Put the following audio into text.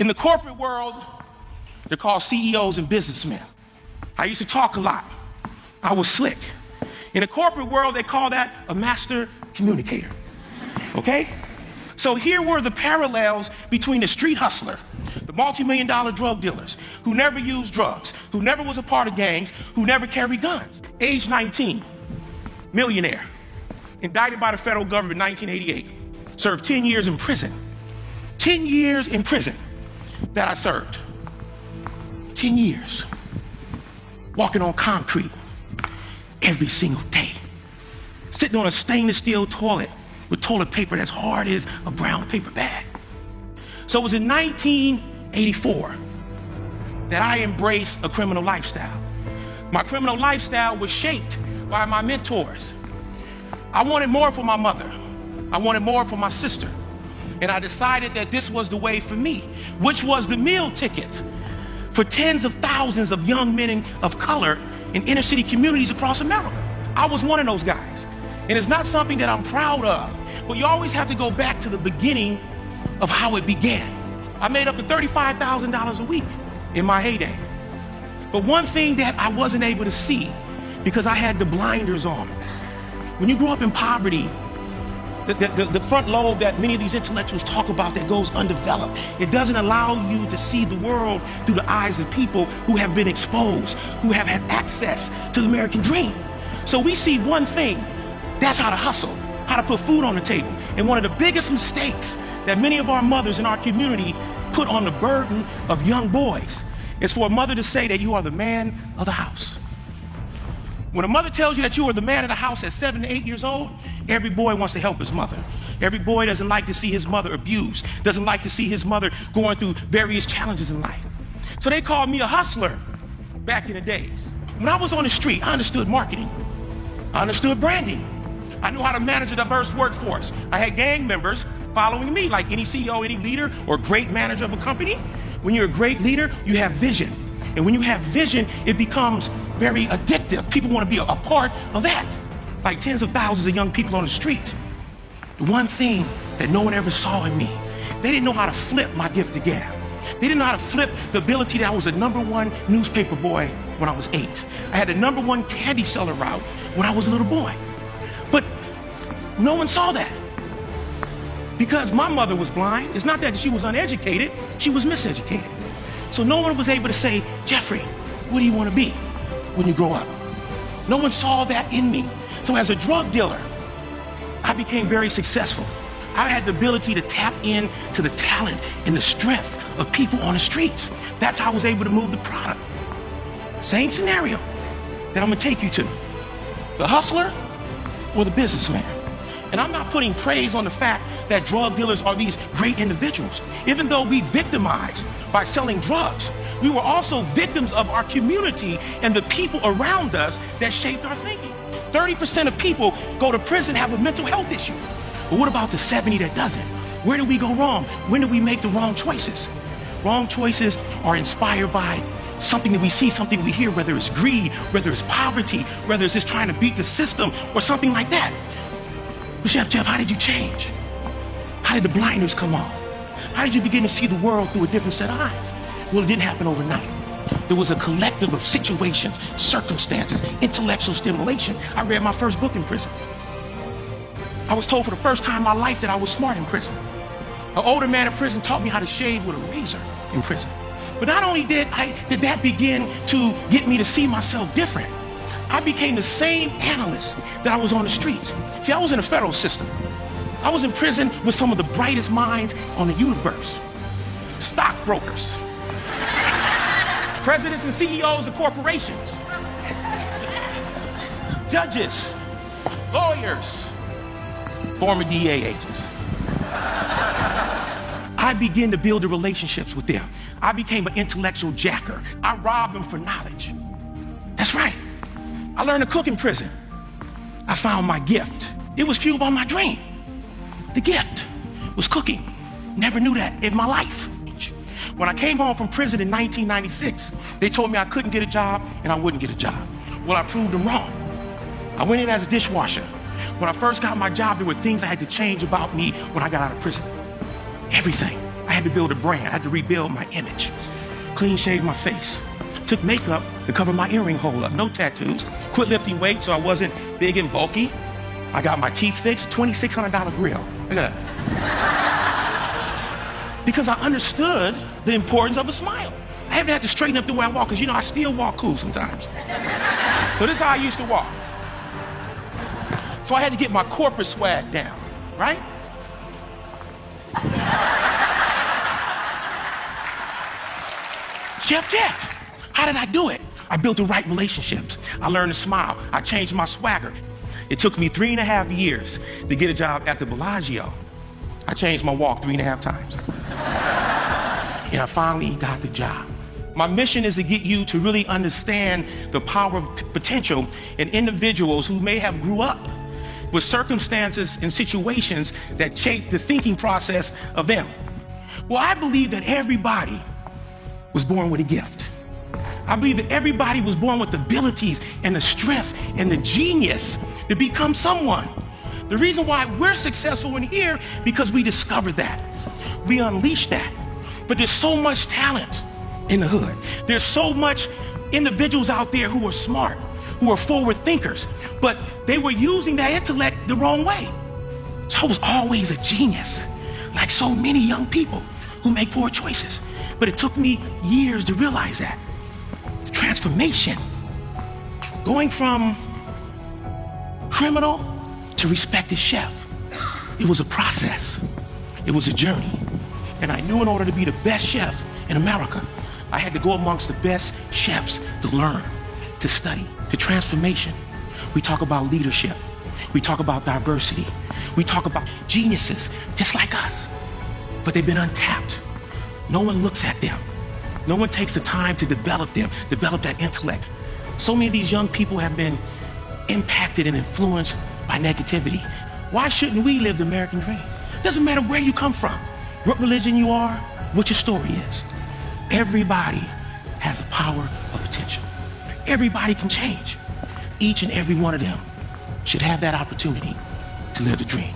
In the corporate world, they're called CEOs and businessmen. I used to talk a lot. I was slick. In the corporate world, they call that a master communicator, okay? So here were the parallels between the street hustler, the multi-million-dollar drug dealers, who never used drugs, who never was a part of gangs, who never carried guns. Age 19, millionaire, indicted by the federal government in 1988, served 10 years in prison. 10 years in prison that I served. 10 years, walking on concrete every single day, sitting on a stainless steel toilet with toilet paper that's hard as a brown paper bag. So it was in 1984 that I embraced a criminal lifestyle. My criminal lifestyle was shaped by my mentors. I wanted more for my mother. I wanted more for my sister. And I decided that this was the way for me, which was the meal ticket for tens of thousands of young men of color in inner city communities across America. I was one of those guys. And it's not something that I'm proud of, but you always have to go back to the beginning of how it began. I made up to $35,000 a week in my heyday. But one thing that I wasn't able to see, because I had the blinders on. When you grow up in poverty, the front lobe that many of these intellectuals talk about that goes undeveloped, it doesn't allow you to see the world through the eyes of people who have been exposed, who have had access to the American dream. So we see one thing, that's how to hustle, how to put food on the table. And one of the biggest mistakes that many of our mothers in our community put on the burden of young boys is for a mother to say that you are the man of the house. When a mother tells you that you are the man of the house at 7 to 8 years old, every boy wants to help his mother. Every boy doesn't like to see his mother abused, doesn't like to see his mother going through various challenges in life. So they called me a hustler back in the days. When I was on the street, I understood marketing. I understood branding. I knew how to manage a diverse workforce. I had gang members following me, like any CEO, any leader, or great manager of a company. When you're a great leader, you have vision. And when you have vision, it becomes very addictive. People want to be a part of that. Like tens of thousands of young people on the street. The one thing that no one ever saw in me, they didn't know how to flip my gift to gab. They didn't know how to flip the ability that I was the #1 newspaper boy when I was 8. I had the #1 candy seller route when I was a little boy. But no one saw that. Because my mother was blind. It's not that she was uneducated, she was miseducated. So no one was able to say, Jeffrey, what do you want to be when you grow up? No one saw that in me. So as a drug dealer, I became very successful. I had the ability to tap into the talent and the strength of people on the streets. That's how I was able to move the product. Same scenario that I'm gonna take you to. The hustler or the businessman. And I'm not putting praise on the fact that drug dealers are these great individuals. Even though we victimized by selling drugs, we were also victims of our community and the people around us that shaped our thinking. 30% of people go to prison have a mental health issue. But what about the 70 that doesn't? Where did we go wrong? When did we make the wrong choices? Wrong choices are inspired by something that we see, something we hear, whether it's greed, whether it's poverty, whether it's just trying to beat the system or something like that. But Jeff, how did you change? How did the blinders come off? How did you begin to see the world through a different set of eyes? Well, it didn't happen overnight. There was a collective of situations, circumstances, intellectual stimulation. I read my first book in prison. I was told for the first time in my life that I was smart in prison. An older man in prison taught me how to shave with a razor in prison. But not only did that begin to get me to see myself different, I became the same analyst that I was on the streets. See, I was in the federal system. I was in prison with some of the brightest minds on the universe. Stockbrokers, presidents and CEOs of corporations, judges, lawyers, former DA agents. I began to build the relationships with them. I became an intellectual jacker. I robbed them for knowledge. That's right. I learned to cook in prison. I found my gift. It was fueled by my dream. The gift was cooking. Never knew that in my life. When I came home from prison in 1996, they told me I couldn't get a job and I wouldn't get a job. Well, I proved them wrong. I went in as a dishwasher. When I first got my job, there were things I had to change about me when I got out of prison. Everything. I had to build a brand. I had to rebuild my image. Clean shaved my face. Took makeup to cover my earring hole up. No tattoos. Quit lifting weights so I wasn't big and bulky. I got my teeth fixed. $2,600 grill. Look at that. Because I understood the importance of a smile. I haven't had to straighten up the way I walk, because I still walk cool sometimes. So this is how I used to walk. So I had to get my corporate swag down, right? Chef Jeff, how did I do it? I built the right relationships. I learned to smile. I changed my swagger. It took me 3.5 years to get a job at the Bellagio. I changed my walk 3.5 times. And I finally got the job. My mission is to get you to really understand the power of potential in individuals who may have grew up with circumstances and situations that shape the thinking process of them. Well, I believe that everybody was born with a gift. I believe that everybody was born with the abilities and the strength and the genius to become someone. The reason why we're successful in here, because we discovered that. We unleashed that. But there's so much talent in the hood. There's so much individuals out there who are smart, who are forward thinkers, but they were using that intellect the wrong way. So I was always a genius, like so many young people who make poor choices. But it took me years to realize that. The transformation, going from criminal to respected chef, it was a process. It was a journey. And I knew in order to be the best chef in America, I had to go amongst the best chefs to learn, to study. The transformation. We talk about leadership. We talk about diversity. We talk about geniuses just like us, but they've been untapped. No one looks at them. No one takes the time to develop them, develop that intellect. So many of these young people have been impacted and influenced by negativity. Why shouldn't we live the American dream? Doesn't matter where you come from, what religion you are, what your story is. Everybody has the power of potential. Everybody can change. Each and every one of them should have that opportunity to live the dream.